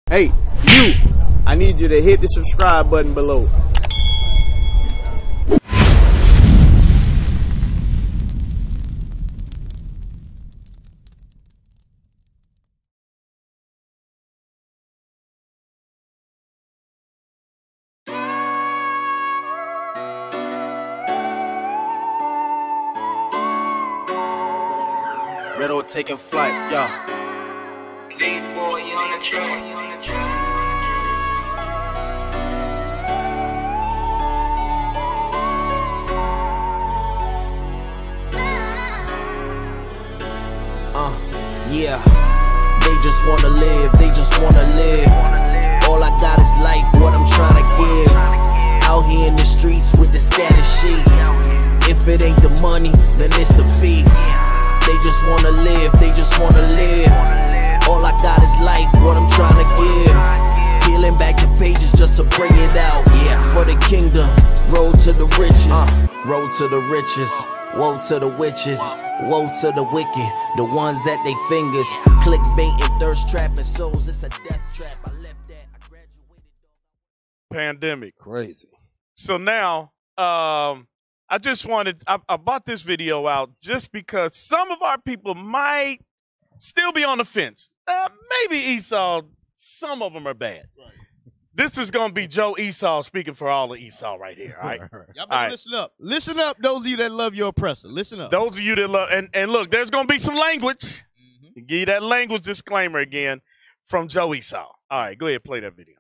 Hey, you! I need you to hit the subscribe button below. Riddle taking flight, yo. Boy, you on the track. Yeah. They just wanna live, they just wanna live. All I got is life, what I'm trying to give. Out here in the streets with the scattered sheep. If it ain't the money, then it's the beef. They just wanna live, they just wanna live. All I got is life, what I'm trying to give. Peeling back the pages just to bring it out. Yeah, for the kingdom, road to the riches. Road to the riches, woe to the witches. Woe to the wicked, the ones at they fingers. Clickbait and thirst trapping souls, it's a death trap. I left that, I graduated. Pandemic. Crazy. So now, I just wanted, I brought this video out just because some of our people might still be on the fence. Maybe Esau, some of them are bad. Right. This is going to be Joe Esau speaking for all of Esau right here, all right? Y'all better listen up. Listen up, those of you that love your oppressor. Listen up. Those of you that love, and look, there's going to be some language. Give you that language disclaimer again from Joe Esau. All right, go ahead, play that video.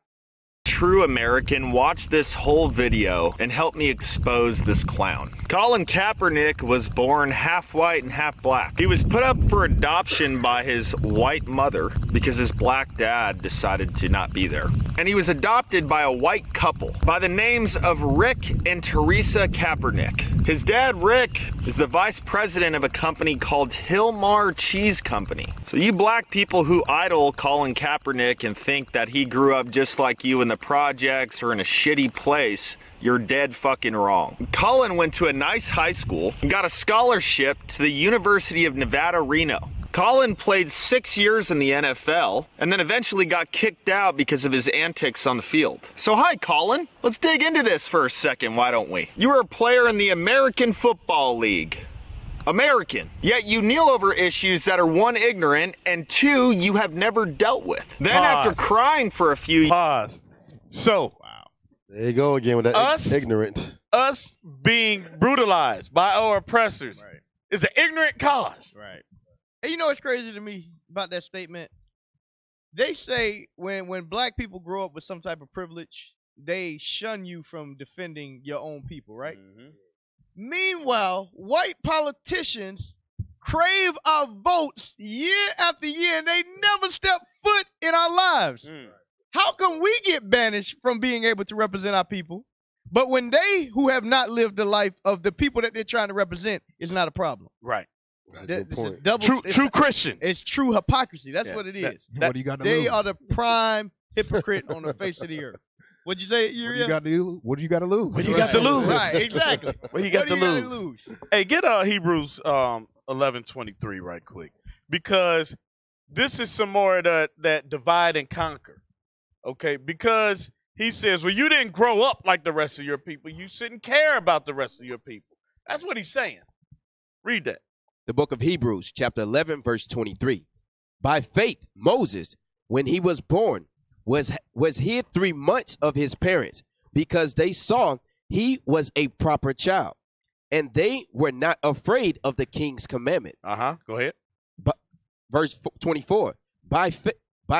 True American, watch this whole video and help me expose this clown. Colin Kaepernick was born half white and half black. He was put up for adoption by his white mother because his black dad decided to not be there. And he was adopted by a white couple by the names of Rick and Teresa Kaepernick. His dad, Rick, is the vice president of a company called Hillmar Cheese Company. So you black people who idol Colin Kaepernick and think that he grew up just like you in the projects or in a shitty place, you're dead fucking wrong. Colin went to a nice high school and got a scholarship to the University of Nevada, Reno. Colin played 6 years in the NFL and then eventually got kicked out because of his antics on the field. So hi, Colin. Let's dig into this for a second, why don't we? You were a player in the American Football League. American. Yet you kneel over issues that are one, ignorant, and two, you have never dealt with. Then after crying for a few years. So, there you go again with that ignorant. Us being brutalized by our oppressors is an ignorant cause. Right. And you know what's crazy to me about that statement? They say when black people grow up with some type of privilege, they shun you from defending your own people, right? Meanwhile, white politicians crave our votes year after year, and they never step foot in our lives. How come we get banished from being able to represent our people, but when they who have not lived the life of the people that they're trying to represent is not a problem? Right. Good point. True Christian. It's true hypocrisy. That's what it is. What do you got to They lose? are the prime hypocrite on the face of the earth. What'd you say, Uriah? What do you got to lose? What do you got to lose? Right, exactly. What you got to gotta lose? Hey, get Hebrews 11:23 right quick, because this is some more of that divide and conquer. Okay, because he says, well, you didn't grow up like the rest of your people. You shouldn't care about the rest of your people. That's what he's saying. Read that. The book of Hebrews, chapter 11, verse 23. By faith, Moses, when he was born, was hid 3 months of his parents because they saw he was a proper child, and they were not afraid of the king's commandment. Go ahead. But verse 24. By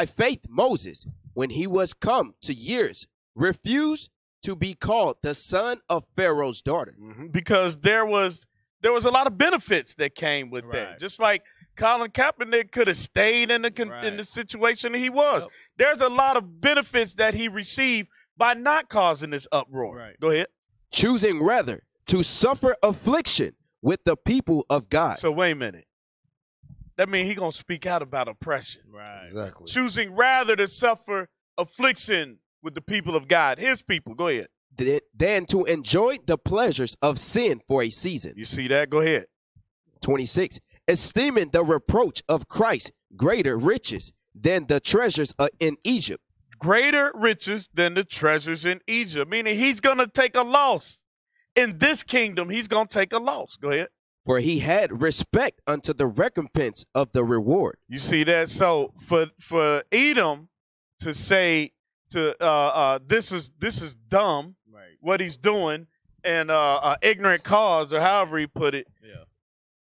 faith, Moses, when he was come to years, refused to be called the son of Pharaoh's daughter. Because there was a lot of benefits that came with that. Just like Colin Kaepernick could have stayed in the situation he was. Yep. There's a lot of benefits that he received by not causing this uproar. Go ahead. Choosing rather to suffer affliction with the people of God. So wait a minute. That means he's going to speak out about oppression. Right. Exactly. Choosing rather to suffer affliction with the people of God, his people. Go ahead. Than to enjoy the pleasures of sin for a season. You see that? Go ahead. 26. Esteeming the reproach of Christ greater riches than the treasures in Egypt, greater riches than the treasures in Egypt. Meaning he's going to take a loss. In this kingdom, he's going to take a loss. Go ahead. For he had respect unto the recompense of the reward. You see that? So for Edom to say this is dumb, Right. what he's doing, and ignorant cause, or however he put it. Yeah.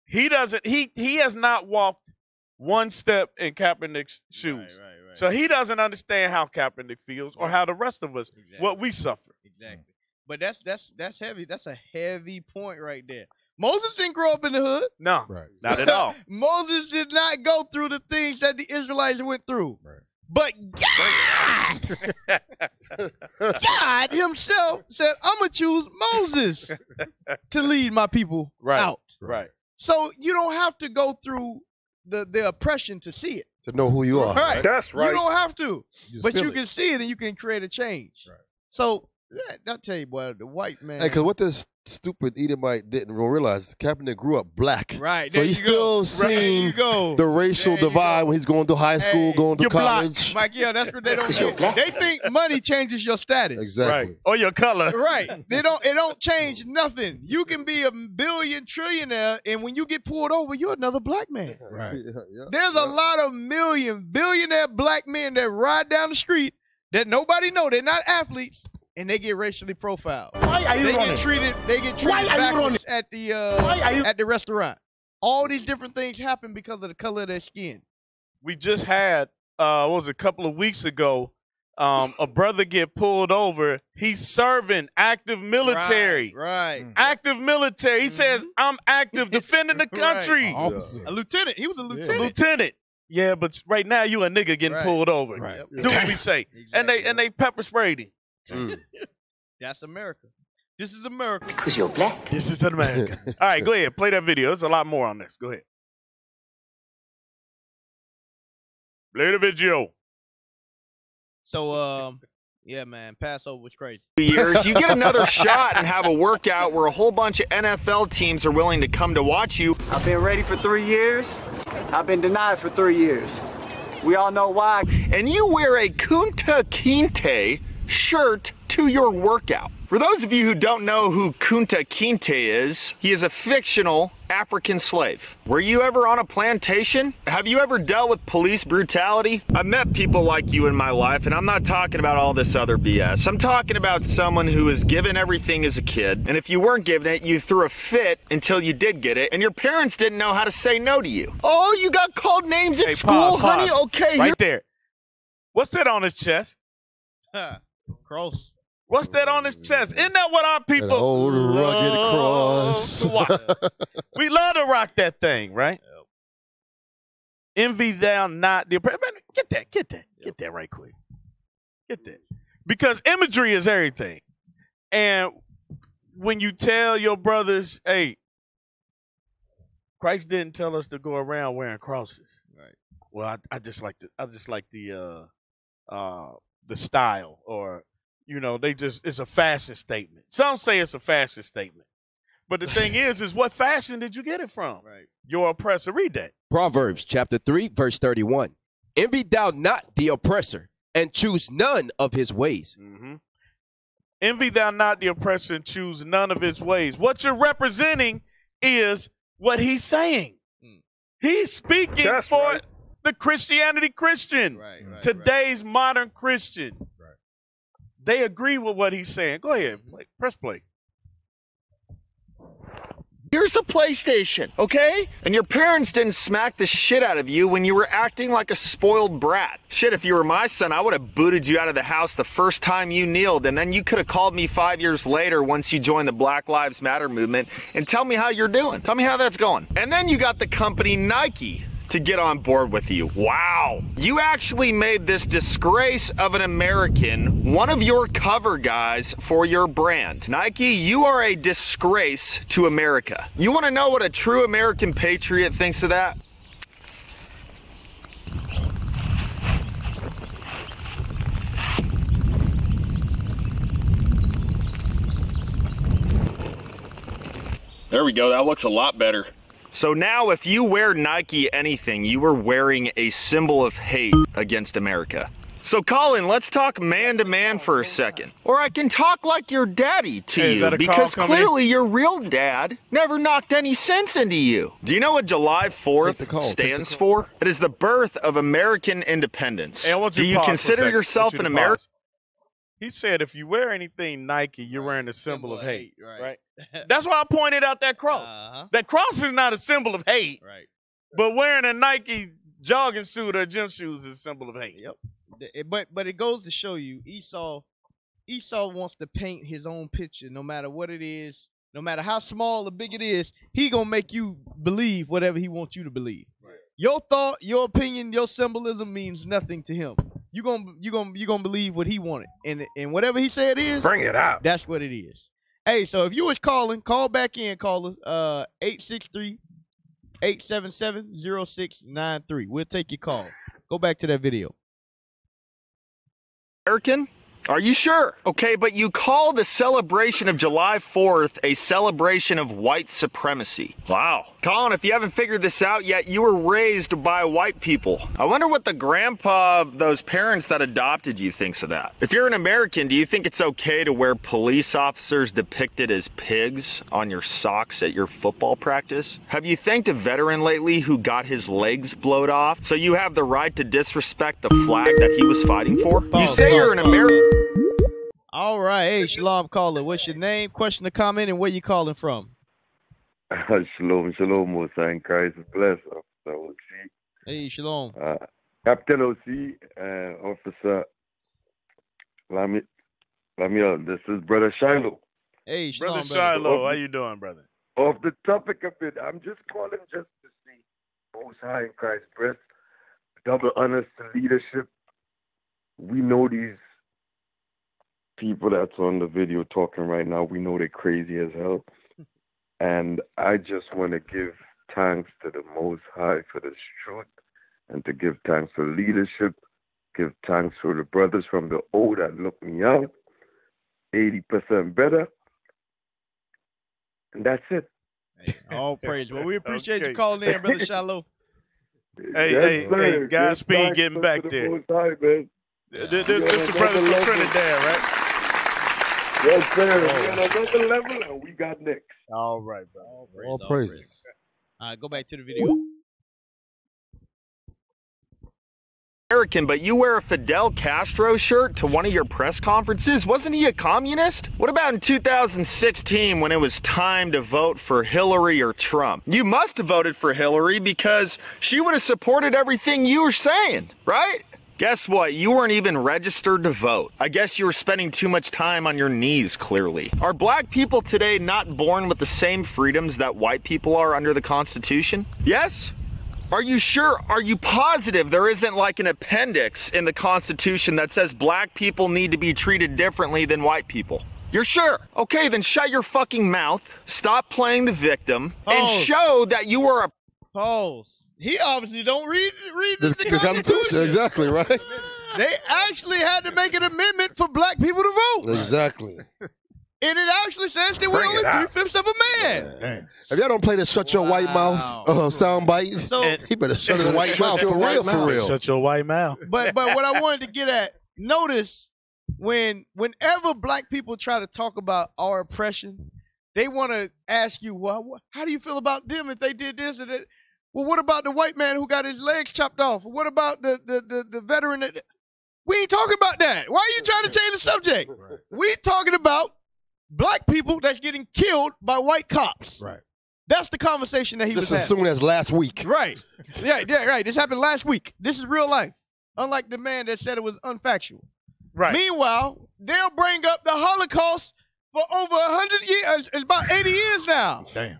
He has not walked one step in Kaepernick's shoes. Right. So he doesn't understand how Kaepernick feels or how the rest of us, what we suffer. Exactly. But that's heavy. That's a heavy point right there. Moses didn't grow up in the hood. No, Right. not at all. Moses did not go through the things that the Israelites went through. Right. But God himself said, I'm going to choose Moses to lead my people out. Right. So you don't have to go through the oppression to see it. To know who you are. Right. That's right. You don't have to. just But feel you it. can see it and you can create a change. Right. So, yeah, I'll tell you, boy, the white man. Hey, because what this stupid Edomite didn't realize, Kaepernick grew up black. Right. So there he's you go. still Right, there seeing you go. the racial There you divide go. when he's going through high school, Hey, going through you're black. college. Mike, yeah, that's what they don't do. They think money changes your status. Exactly. Right. Or your color. Right. It don't change nothing. You can be a billion trillionaire, and when you get pulled over, you're another black man. Right. Yeah. There's a lot of billionaire black men that ride down the street that nobody know. They're not athletes, and they get racially profiled. Why are you They running? get treated Why are you backwards at the are you- at the restaurant. All these different things happen because of the color of their skin. We just had, what was it, a couple of weeks ago, a brother get pulled over. He's serving active military. Right. Active military. He says, I'm active, defending the country. Officer. A lieutenant. He was a lieutenant. Lieutenant. Yeah, but right now you a nigga getting Right. pulled over. Right. Do what we say. Exactly. And they pepper sprayed him. Mm. That's America. This is America. Because you're black. This is America. All right, go ahead. Play that video. There's a lot more on this. Go ahead. Play the video. So, yeah, man, Passover was crazy. Years, you get another shot and have a workout where a whole bunch of NFL teams are willing to come to watch you. I've been ready for 3 years. I've been denied for 3 years. We all know why. And you wear a Kunta Kinte shirt to your workout. For those of you who don't know who Kunta Kinte is, he is a fictional African slave. Were you ever on a plantation? Have you ever dealt with police brutality? I've met people like you in my life, and I'm not talking about all this other BS. I'm talking about someone who was given everything as a kid, and if you weren't given it, you threw a fit until you did get it, and your parents didn't know how to say no to you. Oh, you got called names at school, honey? Pause. Okay, Right there. What's that on his chest? Cross. What's that on his chest? Isn't that what our people That old rugged love cross. to watch? We love to rock that thing, right? Envy thou not the oppressor. Get that right quick. Get that. Because imagery is everything. And when you tell your brothers, hey, Christ didn't tell us to go around wearing crosses. Right. Well, I just like the style, or it's a fashion statement. Some say it's a fashion statement. But the thing is what fashion did you get it from? Right. Your oppressor. Read that. Proverbs chapter 3, verse 31. Envy thou not the oppressor, and choose none of his ways. Mm-hmm. Envy thou not the oppressor, and choose none of his ways. What you're representing is what he's saying. He's speaking for the Christianity Christian. Right. Today's modern Christian. Right. They agree with what he's saying. Go ahead. Press play. Here's a PlayStation, okay? And your parents didn't smack the shit out of you when you were acting like a spoiled brat. Shit, if you were my son, I would have booted you out of the house the first time you kneeled, and then you could have called me 5 years later once you joined the Black Lives Matter movement and tell me how you're doing. Tell me how that's going. And then you got the company Nike to get on board with you. Wow. You actually made this disgrace of an American one of your cover guys for your brand. Nike, you are a disgrace to America. You want to know what a true American patriot thinks of that? There we go. That looks a lot better. So now if you wear Nike anything, you are wearing a symbol of hate against America. So, Colin, let's talk man-to-man for a second. Or I can talk like your daddy to Hey, is that you, a call because coming in? clearly your real dad never knocked any sense into you. Do you know what July Take the 4th call, stands for? It is the birth of American independence. Hey, I want Do you pause for a consider second. yourself I an want you to American? pause. He said if you wear anything Nike, you're wearing a symbol of hate. Right. That's why I pointed out that cross. Uh-huh. That cross is not a symbol of hate, Right. but wearing a Nike jogging suit or gym shoes is a symbol of hate. Yep. But it goes to show you Esau wants to paint his own picture no matter what it is, no matter how small or big it is, he gonna make you believe whatever he wants you to believe. Right. Your thought, your opinion, your symbolism means nothing to him. You gonna believe what he wanted. And whatever he said is, Bring it out. that's what it is. Hey, so if you was calling, call back in, callers. 863-877-0693. We'll take your call. Go back to that video. American? Are you sure? Okay, but you call the celebration of July 4th a celebration of white supremacy. Wow. Colin, if you haven't figured this out yet, you were raised by white people. I wonder what the grandpa of those parents that adopted you thinks of that. If you're an American, do you think it's okay to wear police officers depicted as pigs on your socks at your football practice? Have you thanked a veteran lately who got his legs blowed off so you have the right to disrespect the flag that he was fighting for? You say you're an American. All right. Hey, Shalom caller. What's your name, question, or comment, and where you calling from? Shalom, Most High in Christ is blessed, Officer OC. Hey, Shalom. Captain OC and Officer Lamiel. This is Brother Shiloh. Hey, Shalom, Brother Shiloh, how you doing, brother? Off the topic of it, I'm just calling just to see Most High in Christ blessed. Double honors to leadership. We know these people that's on the video talking right now, we know they're crazy as hell. And I just want to give thanks to the Most High for this truth and to give thanks for leadership, give thanks for the brothers from the O that looked me out, 80% better. And that's it. Hey, all praise. Well, we appreciate you calling in, Brother Shiloh. Hey, Godspeed getting back there. Most High, man. This the brother from Trinidad, right? Yes, sir. We're on another level, and we got next. All right, brother. All praises. All right, go back to the video. American, but you wear a Fidel Castro shirt to one of your press conferences? Wasn't he a communist? What about in 2016 when it was time to vote for Hillary or Trump? You must have voted for Hillary because she would have supported everything you were saying, right? Guess what? You weren't even registered to vote. I guess you were spending too much time on your knees, clearly. Are black people today not born with the same freedoms that white people are under the Constitution? Yes? Are you sure? Are you positive there isn't like an appendix in the Constitution that says black people need to be treated differently than white people? You're sure? Okay, then shut your fucking mouth, stop playing the victim, and show that you are a... Pause. He obviously don't read the Constitution. Exactly, right? They actually had to make an amendment for black people to vote. Exactly. And it actually says that we're only 3/5 of a man. If y'all don't play the "Shut Your White Mouth" sound bite, he better shut his white mouth for real. Shut your white mouth. But what I wanted to get at, notice whenever black people try to talk about our oppression, they want to ask you, well, how do you feel about them if they did this or that? Well, what about the white man who got his legs chopped off? What about the veteran? We ain't talking about that. Why are you trying to change the subject? Right. We talking about black people that's getting killed by white cops. Right. That's the conversation that he was having. Just as soon as last week. Right. Yeah, right. This happened last week. This is real life. Unlike the man that said it was unfactual. Right. Meanwhile, they'll bring up the Holocaust for over 100 years. It's about 80 years now. Damn.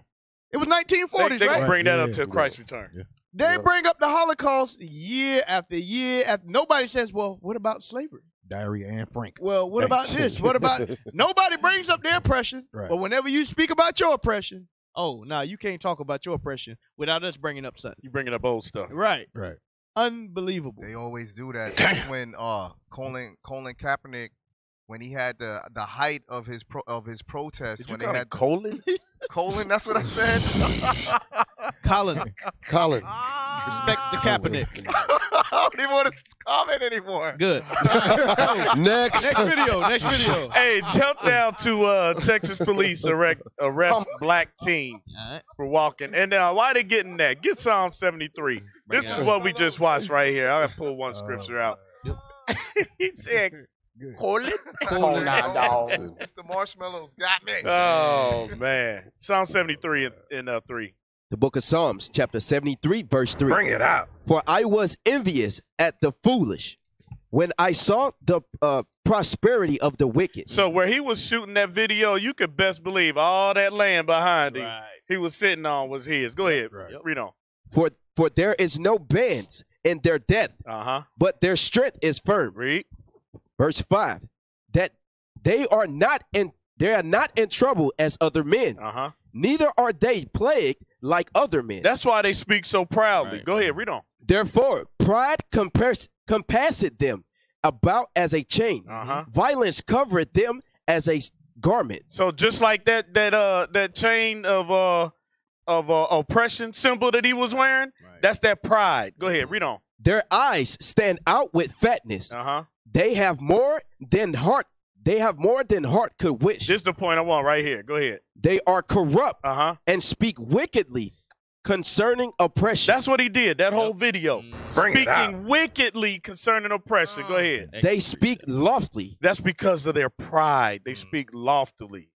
It was 1940s, they right? They bring that up till Christ's return. Yeah. They bring up the Holocaust year after year. Nobody says, well, what about slavery? Diary Anne Frank. Well, what about this? What about... Nobody brings up their oppression. Right. But whenever you speak about your oppression, you can't talk about your oppression without us bringing up something. You bringing up old stuff. Right. Right. Unbelievable. They always do that. That's when Colin Kaepernick, when he had the height of his protest, when they had Colin. Colin, that's what I said. Colin. Colin. Respect the Kaepernick. I don't even want to comment anymore. Good. Next. Next video. Hey, jump down to Texas police arrest black teen for walking. And why they getting that? Get Psalm 73. This is what we just watched right here. I'll pull one scripture out. He said, "Call it." It's the marshmallows got me. Oh man, Psalm 73 in 3. The book of Psalms, chapter 73, verse 3. Bring it out. For I was envious at the foolish when I saw the prosperity of the wicked. So where he was shooting that video, you could best believe all that land behind him he was sitting on was his. Go ahead, read on. For there is no bands in their death, but their strength is firm. Read. Verse 5, that they are not in trouble as other men, neither are they plagued like other men. That's why they speak so proudly. Go ahead, read on. Therefore, pride compasseth them about as a chain. Violence covereth them as a garment. So just like that chain of oppression symbol that he was wearing, that's that pride. Go ahead, read on. Their eyes stand out with fatness. They have more than heart. They have more than heart could wish. This is the point I want right here. Go ahead. They are corrupt and speak wickedly concerning oppression. That's what he did, that whole video. Speaking wickedly concerning oppression. Go ahead. They speak loftily. That's because of their pride. They speak loftily.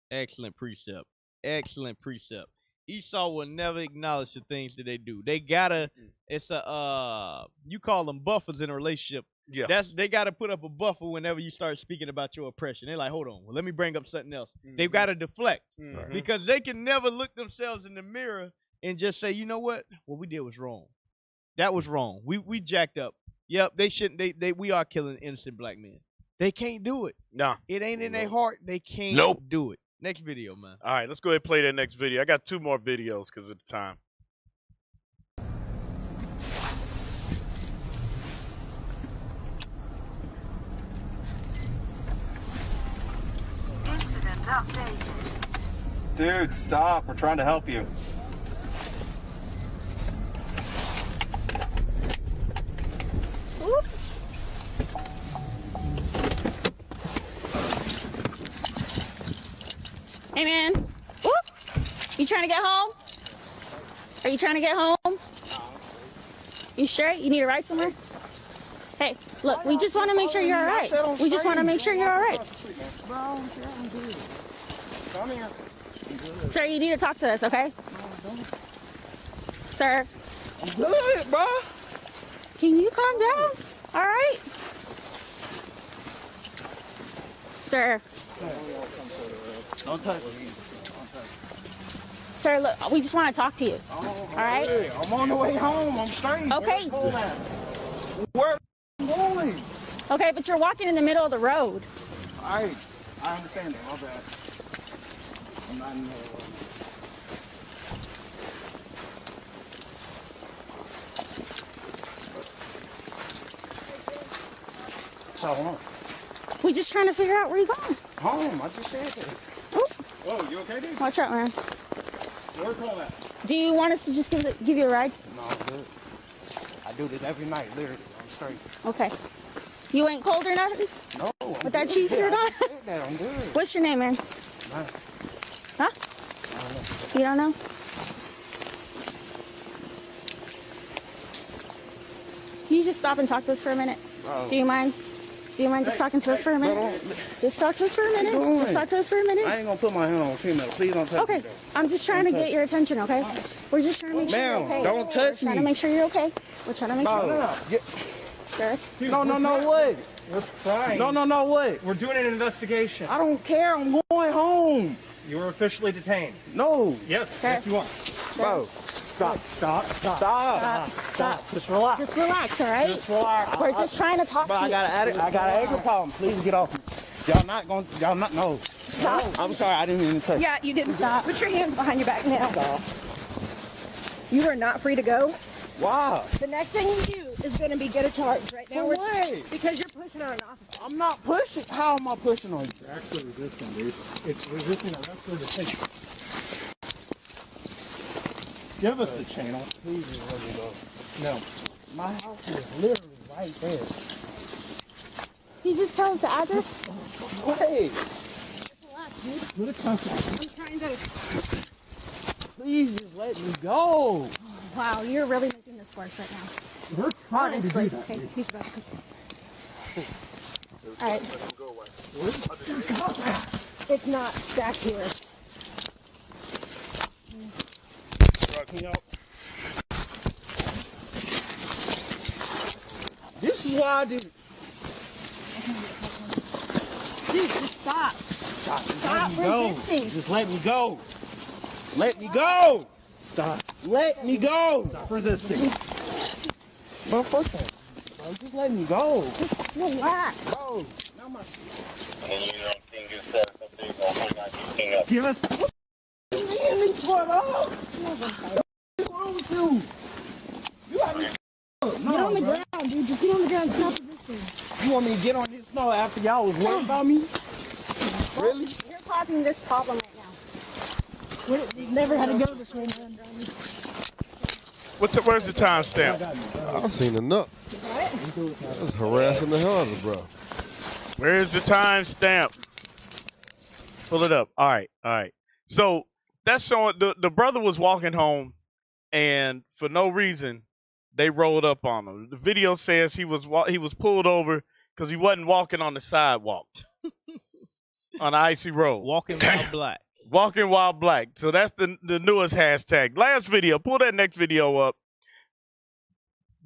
Excellent precept. Excellent precept. Esau will never acknowledge the things that they do. They gotta, it's you call them buffers in a relationship. Yeah. They gotta put up a buffer whenever you start speaking about your oppression. They're like, hold on, well, let me bring up something else. They've gotta deflect because they can never look themselves in the mirror and just say, you know what we did was wrong. That was wrong. We jacked up. Yep, they shouldn't. We are killing innocent black men. They can't do it. No, it ain't in their heart. They can't do it. Next video, man. All right, let's go ahead and play that next video. I got 2 more videos because of the time. Incident updated. Dude, stop. We're trying to help you. Whoop. Hey, man. Whoop. You trying to get home? Are you trying to get home? You straight? You need a ride somewhere? Hey, look, we just want to make sure you're all right. We just want to make sure you're all right. Sir, you need to talk to us, okay? Sir. I'm good, bro. Can you calm down? All right? Sir. Don't touch me. Sir, look, we just want to talk to you. All right? Hey, I'm on the way home. I'm straight. Okay. Where am I going? Okay, but you're walking in the middle of the road. All right. I understand that. My bad. I'm not in the middle of the road. So, hold on. We just trying to figure out where you're going. Home. I just said that. Oh. Whoa, you okay, dude? Watch out, man. Where's home at? Do you want us to just give you a ride? No, I'm good. I do this every night, literally. I'm straight. Okay. You ain't cold or nothing? No. With that cheap shirt on? I'm good. What's your name, man? Huh? You don't know? Can you just stop and talk to us for a minute? Bro. Do you mind? Do you mind just talking to us for a minute? Just talk to us for a minute. Just talk to us for a minute. I ain't gonna put my hand on a female. Please don't touch me. Okay. I'm just trying to get your attention, okay? We're just trying to make sure you're okay. Don't touch me. We're trying to make sure you're okay. We're trying to make sure you're okay. Sir? No, what? We're trying. No, what? We're doing an investigation. I don't care. I'm going home. You were officially detained. No. Yes, yes, you are. Bro, stop. Just relax. Just relax, all right? Just relax. We're just trying to talk to you. I got an anger problem. Please get off me. No. Stop. I'm sorry, I didn't mean to touch you. Yeah, you didn't stop. Put your hands behind your back now. You are not free to go. Wow. The next thing you do is going to be get a charge right now. For what? Because you're pushing on an officer. I'm not pushing. How am I pushing on you? You're actually resisting, dude. It's resisting arrest or detention. Give us the channel. Please let me go. No. My house is literally right there. Can you just tell us the address? Wait. Relax, dude. What a contact. I'm trying to. Please just let me go. Wow, you're really making this worse right now. We're trying to do Honestly. that. Okay, he's back. All right. It's not back here. This is why I did. Dude, just stop. Stop resisting. Just let me go. Let me go. Stop. Let me go. Stop resisting. My first time. I'm just letting you go. Relax. Go. Give Give us. What's going on? What's wrong with you? You got me. Get on the ground, dude. Just get on the ground. Stop resisting. You want me to get on this snow after y'all was worried about me? Really? You're causing this problem right now. We've never had to go this way, man. Where's the timestamp? I've seen enough. That's harassing the hell out of bro. Where's the timestamp? Pull it up. All right. So that's showing the brother was walking home, and for no reason, they rolled up on him. The video says he was pulled over because he wasn't walking on the sidewalk on an icy road. Walking while black. Walking while black. So that's the newest hashtag. Last video. Pull that next video up.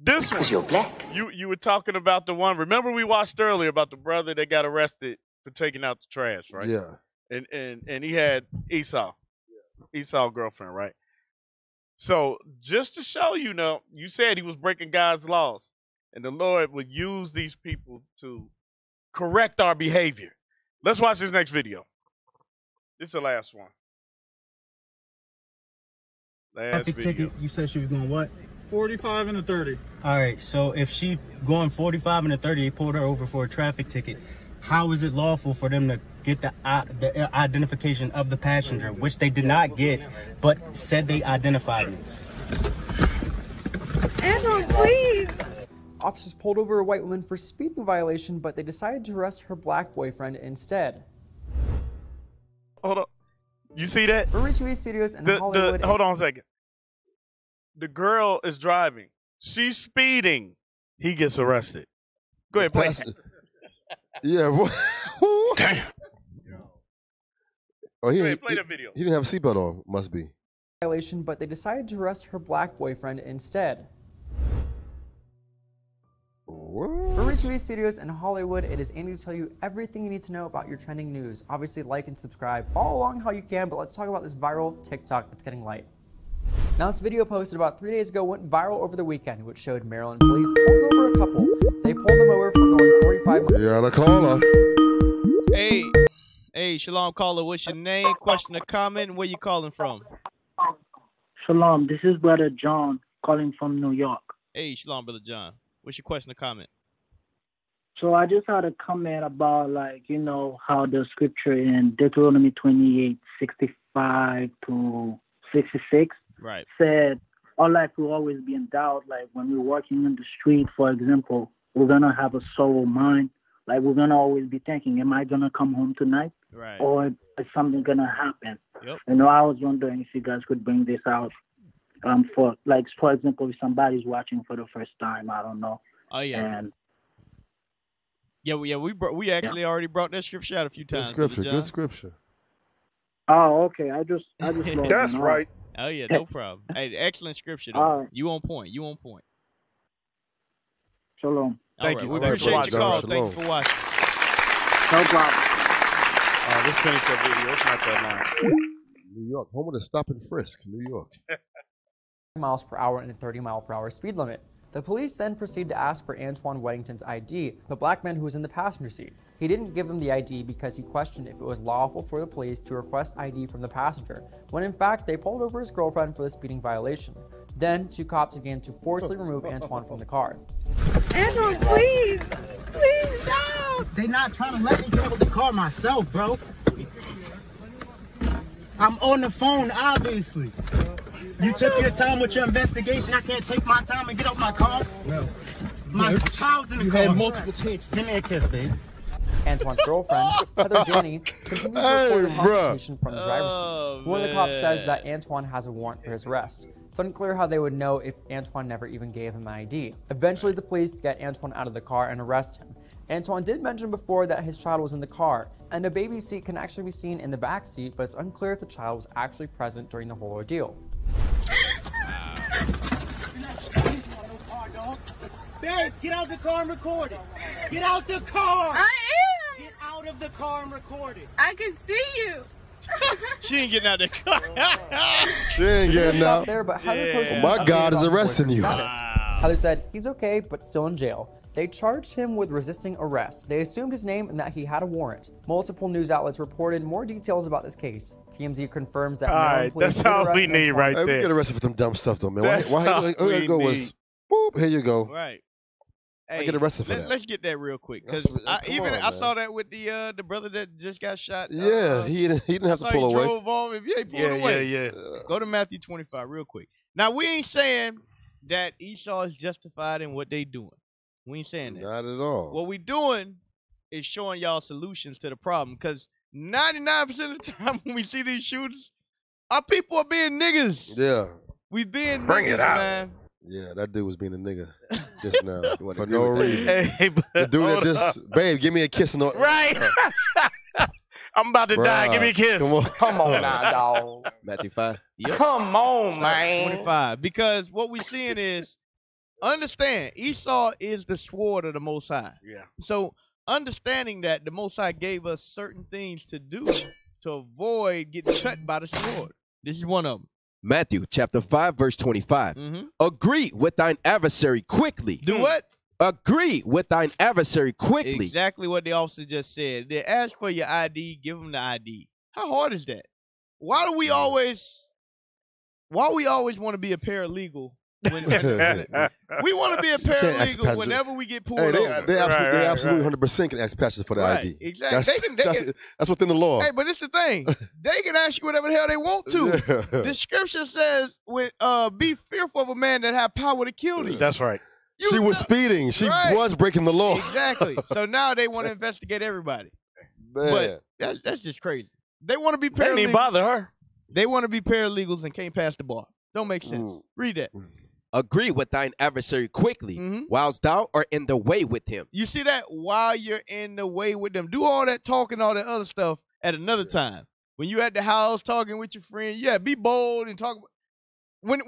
This one. You're black. You were talking about the one. Remember we watched earlier about the brother that got arrested for taking out the trash, right? Yeah. And he had Esau. Esau's girlfriend, right? So just to show you know, you said he was breaking God's laws. And the Lord would use these people to correct our behavior. Let's watch this next video. This is the last one. Traffic ticket, you said she was going what? 45 and a 30. All right, so if she going 45 and a 30, they pulled her over for a traffic ticket. How is it lawful for them to get the identification of the passenger, which they did not get, but said they identified me? Andrew, please! Officers pulled over a white woman for speeding violation, but they decided to arrest her black boyfriend instead. Hold on. You see that? For TV Studios in Hollywood. Hold on a second. The girl is driving. She's speeding. He gets arrested. Go ahead, play. Yeah. Damn. Oh, Go ahead, play the video. He didn't have a seatbelt on. Must be. Violation, but they decided to arrest her black boyfriend instead. What? For TV Studios in Hollywood, it is Andy to tell you everything you need to know about your trending news. Obviously, like and subscribe. Follow along how you can, but let's talk about this viral TikTok that's getting light. Now, this video posted about 3 days ago went viral over the weekend, which showed Maryland police pulled over a couple. They pulled them over for going 45 miles. Yeah, the caller. Hey, Shalom caller, what's your name, question or comment, and where you calling from? Shalom, this is Brother John calling from New York. Hey, Shalom, Brother John. What's your question or comment? So I just had a comment about, like, you know, how the scripture in Deuteronomy 28:65 to 66 right. said our life will always be in doubt. Like when we're walking in the street, for example, we're going to have a sorrow mind. Like we're going to always be thinking, am I going to come home tonight? Right. Or is something going to happen? Yep. You know, I was wondering if you guys could bring this out for example, if somebody's watching for the first time, I don't know. Oh, yeah. And we actually already brought that scripture out a few times. Good scripture. Oh, okay. I just That's right. Oh yeah, no problem. Hey, excellent scripture though. You on point. Shalom. Thank you. We appreciate your call. Thank you for watching. No problem. Let's finish that video. It's not that long. New York, home of the stop and frisk. New York. miles per hour and a 30-mile-per-hour speed limit. The police then proceed to ask for Antoine Weddington's ID, the black man who was in the passenger seat. He didn't give him the ID because he questioned if it was lawful for the police to request ID from the passenger, when in fact they pulled over his girlfriend for the speeding violation. Then, two cops began to forcibly remove Antoine from the car. Andrew, please! Please, no! They not trying to let me get out of the car myself, bro. I'm on the phone, obviously. You took your time with your investigation. I can't take my time and get out my car. No. My child's in the car. You had multiple chances. Give me a kiss, babe. Antoine's girlfriend, Heather Janney, continues to report confirmation from the driver's seat. One of the cops says that Antoine has a warrant for his arrest. It's unclear how they would know if Antoine never even gave him an ID. Eventually, the police get Antoine out of the car and arrest him. Antoine did mention before that his child was in the car, and a baby seat can actually be seen in the back seat, but it's unclear if the child was actually present during the whole ordeal. Babe, get out of the car and record it. Get out the car. I am. Get out of the car and record it. I can see you. She ain't getting out of the car. She ain't getting out. There, but Heather posted My God is arresting you. Heather said he's okay, but still in jail. They charged him with resisting arrest. They assumed his name and that he had a warrant. Multiple news outlets reported more details about this case. TMZ confirms that Maryland police that's all we need right Hey, there. we get arrested for some dumb stuff though, man. That's Why all here you go was, whoop, here you go. Right. I get arrested for that. Let's get that real quick, because I saw that with the brother that just got shot. Yeah, he didn't have to I saw pull he away. drove off. If he pulled away. Yeah. Go to Matthew 25 real quick. Now, we ain't saying that Esau is justified in what they doing. We ain't saying that. Not at all. What we doing is showing y'all solutions to the problem, because 99% of the time when we see these shooters, our people are being niggas. Yeah. We being Bring niggas, it out. man. Yeah, that dude was being a nigga just now for no with that? reason. Hey, but the dude that hold just, babe, give me a kiss. Right. I'm about to die. Give me a kiss. Come on now, dog. Matthew 5. Yep. Come on, man. 25. Because what we seeing is, understand, Esau is the sword of the Most High. Yeah. So understanding that the Most High gave us certain things to do to avoid getting cut by the sword. This is one of them. Matthew chapter 5, verse 25. Agree with thine adversary quickly. Do what? Agree with thine adversary quickly. Exactly what the officer just said. They ask for your ID, give them the ID. How hard is that? Why do we always want to be a paralegal? When we want to be a paralegal whenever we get pulled over. They absolutely 100% can ask pastors for the ID. Exactly. That's within the law. Hey, but it's the thing. They can ask you whatever the hell they want to. Yeah. The scripture says, be fearful of a man that have power to kill thee. That's right. She was speeding. She was breaking the law. Exactly. So now they want to investigate everybody. Man. But that's just crazy. They want to be They paralegals. didn't even bother her. They want to be paralegals and can't pass the bar. Don't make sense. Read that. Agree with thine adversary quickly, whilst thou art in the way with him. You see that? While you're in the way with them. Do all that talking, all that other stuff at another time. When you at the house talking with your friend, be bold and talk. When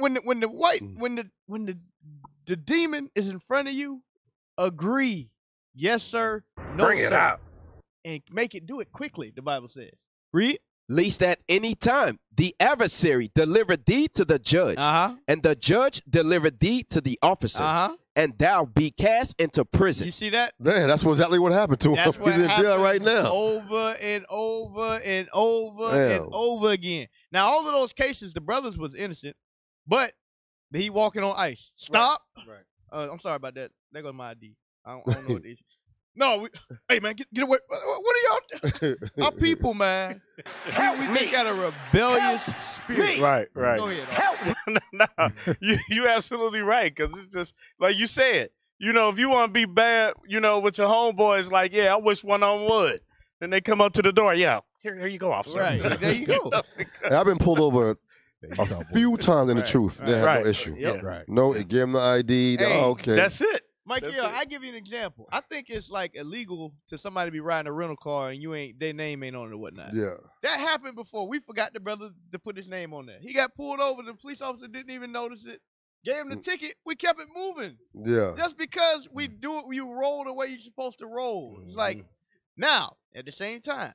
the demon is in front of you, agree. Yes, sir. No, Bring it sir. out. And do it quickly, the Bible says. Read. Least at any time the adversary deliver thee to the judge, and the judge deliver thee to the officer, and thou be cast into prison. You see that? Yeah, that's exactly what happened to him. That's what He's in jail right now. Over and over and over and over again. Now, all of those cases, the brothers was innocent, but he walking on ice. Stop. Right. I'm sorry about that. There goes my ID. I don't know what the issue. No, hey man, get away! What are y'all? Our people, man. We just got a rebellious spirit. Right. Go ahead. No, you absolutely right, because it's just like you said. If you want to be bad, with your homeboys, like, I wish one on would. Then they come up to the door, here you go, officer. Right, there you go. Hey, I've been pulled over a few times in the truth. They have no issue. Yep. No, give them the ID. Hey, okay. That's it. Mike, I give you an example. I think it's like illegal to somebody be riding a rental car and their name ain't on it or whatnot. Yeah. That happened before. We forgot the brother to put his name on there. He got pulled over. The police officer didn't even notice it. Gave him the ticket. We kept it moving. Yeah. Just because we do it, you roll the way you're supposed to roll. It's like, now, at the same time,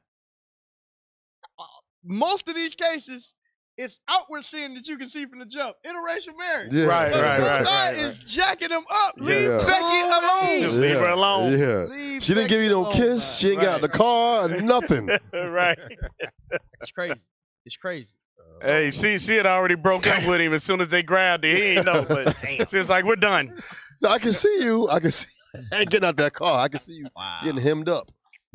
most of these cases, it's outward sin that you can see from the jump. Interracial marriage. Yeah. Right. Is jacking them up. Leave Becky alone. Just leave her alone. Yeah. She didn't give you no kiss. She ain't got the car. Nothing. Right. It's crazy. It's crazy. Hey, she had already broke up with him as soon as they grabbed him. He ain't know, but it's like, we're done. So I can see you. I ain't getting out that car. I can see you getting hemmed up.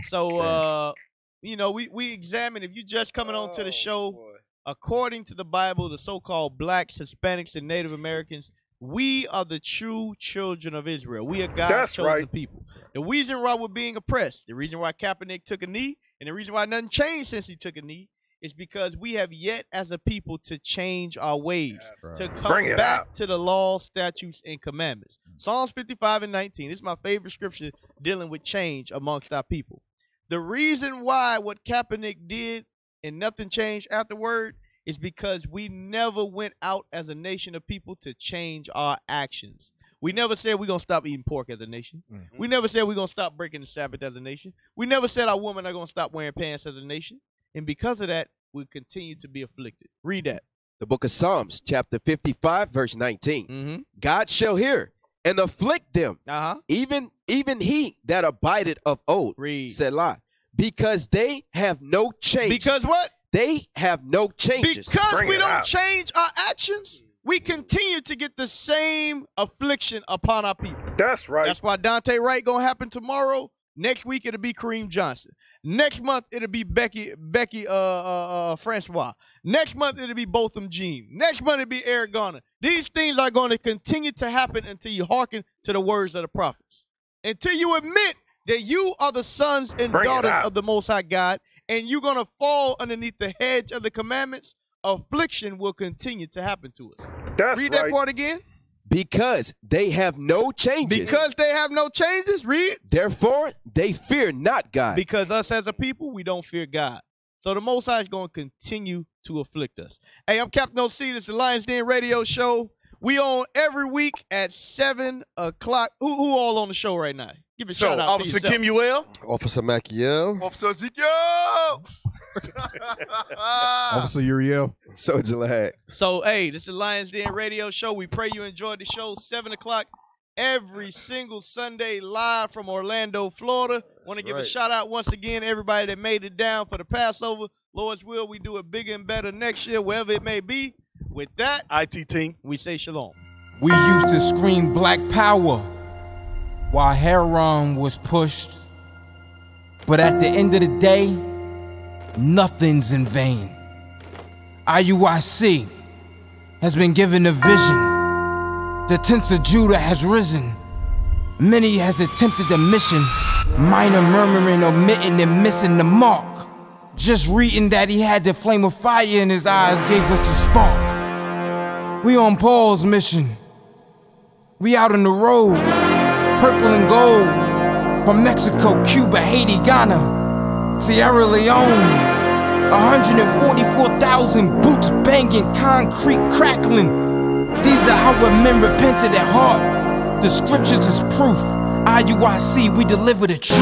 So, we examine, if you just coming on to the show, according to the Bible, the so-called blacks, Hispanics, and Native Americans, we are the true children of Israel. We are God's chosen people. The reason why we're being oppressed, the reason why Kaepernick took a knee, and the reason why nothing changed since he took a knee is because we have yet as a people to change our ways, to come back to the laws, statutes, and commandments. Psalms 55:19. This is my favorite scripture dealing with change amongst our people. The reason why what Kaepernick did and nothing changed afterward is because we never went out as a nation of people to change our actions. We never said we're going to stop eating pork as a nation. We never said we're going to stop breaking the Sabbath as a nation. We never said our women are going to stop wearing pants as a nation. And because of that, we continue to be afflicted. Read that. The book of Psalms, chapter 55, verse 19. God shall hear and afflict them, even he that abideth of old. Read. Selah. Because they have no change. Because what? They have no changes. Because we don't change our actions, we continue to get the same affliction upon our people. That's right. That's why Dante Wright gonna happen tomorrow. Next week it'll be Kareem Johnson. Next month it'll be Becky Francois. Next month it'll be Botham Jean. Next month it'll be Eric Garner. These things are going to continue to happen until you hearken to the words of the prophets. Until you admit that you are the sons and daughters of the Most High God, and you're going to fall underneath the hedge of the commandments, affliction will continue to happen to us. Read that part again. Because they have no changes. Because they have no changes, read. Therefore, they fear not God. Because us as a people, we don't fear God. So the Most High is going to continue to afflict us. Hey, I'm Captain OC. This is the Lionz Den Radio Show. We on every week at 7 o'clock. Who all on the show right now? Give a shout out Officer to yourself. Kimuel. Officer Maciel. Officer Ezekiel. Officer Uriel. Soldier Lad. So, hey, this is the Lionz Den Radio Show. We pray you enjoyed the show. 7 o'clock every single Sunday live from Orlando, Florida. Want to give a shout out once again to everybody that made it down for the Passover. Lord's will, we do it bigger and better next year, wherever it may be. With that, IT team, we say shalom. We used to scream black power while heroin was pushed. But at the end of the day, nothing's in vain. I.U.I.C. has been given a vision. The tents of Judah has risen. Many has attempted the mission. Minor murmuring, omitting, and missing the mark. Just reading that he had the flame of fire in his eyes gave us the spark. We on Paul's mission. We out on the road, purple and gold. From Mexico, Cuba, Haiti, Ghana, Sierra Leone. 144,000 boots banging, concrete crackling. These are our men repented at heart. The scriptures is proof. I.U.I.C. we deliver the truth.